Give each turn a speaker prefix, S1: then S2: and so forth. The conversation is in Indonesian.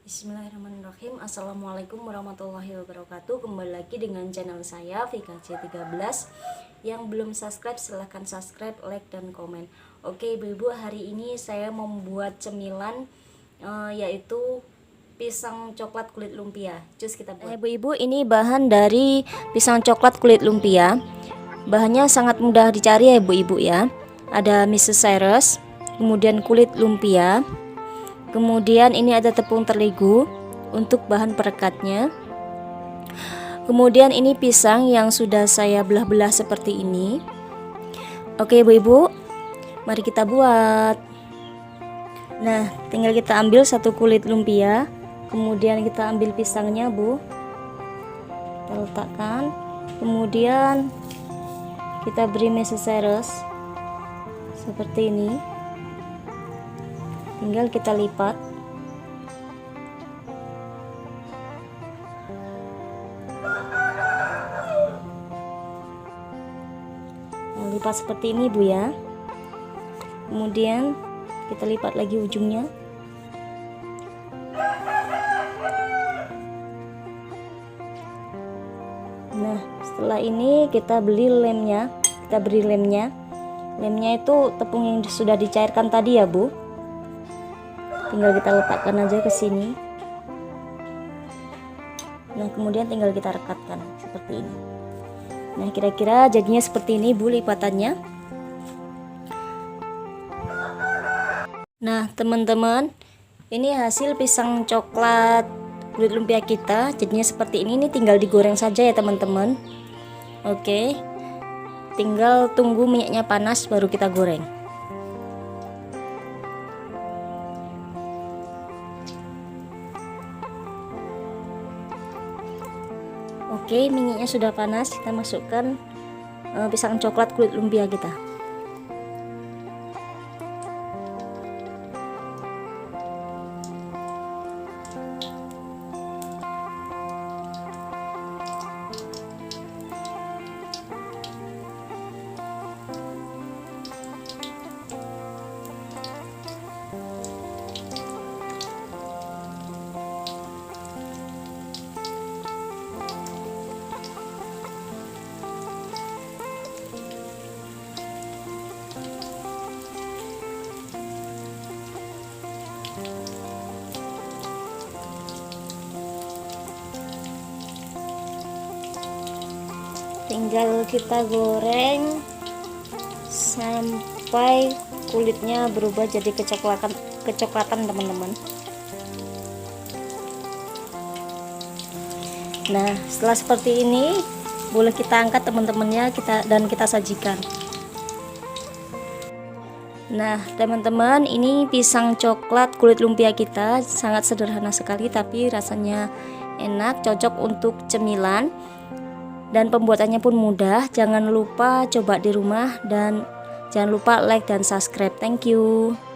S1: Bismillahirrahmanirrahim. Assalamualaikum warahmatullahi wabarakatuh. Kembali lagi dengan channel saya VKJ13. Yang belum subscribe silahkan subscribe, like, dan komen. Oke ibu-ibu, hari ini saya membuat cemilan yaitu pisang coklat kulit lumpia. Cus kita buat. Ibu-ibu, ini bahan dari pisang coklat kulit lumpia. Bahannya sangat mudah dicari ya ibu-ibu ya. Ada miso cyrus, kemudian kulit lumpia, kemudian ini ada tepung terigu untuk bahan perekatnya. Kemudian ini pisang yang sudah saya belah-belah seperti ini. Oke ibu-ibu, mari kita buat. Nah, tinggal kita ambil satu kulit lumpia, kemudian kita ambil pisangnya bu, kita letakkan, kemudian kita beri miso cyrus seperti ini. Tinggal kita lipat. Lipat seperti ini bu ya. Kemudian kita lipat lagi ujungnya. Nah, setelah ini kita beli lemnya. Kita beri lemnya. Lemnya itu tepung yang sudah dicairkan tadi ya bu. Tinggal kita letakkan aja ke sini. Nah, kemudian tinggal kita rekatkan seperti ini. Nah, kira-kira jadinya seperti ini bu lipatannya. Nah, teman-teman, ini hasil pisang coklat kulit lumpia kita. Jadinya seperti ini. Ini tinggal digoreng saja ya teman-teman. Oke. Tinggal tunggu minyaknya panas baru kita goreng. Oke, minyaknya sudah panas, kita masukkan pisang coklat kulit lumpia kita. Tinggal kita goreng sampai kulitnya berubah jadi kecoklatan teman-teman. Nah, setelah seperti ini boleh kita angkat teman-temannya dan kita sajikan. Nah teman-teman, ini pisang coklat kulit lumpia kita sangat sederhana sekali tapi rasanya enak, cocok untuk cemilan. Dan pembuatannya pun mudah. Jangan lupa coba di rumah dan jangan lupa like dan subscribe. Thank you.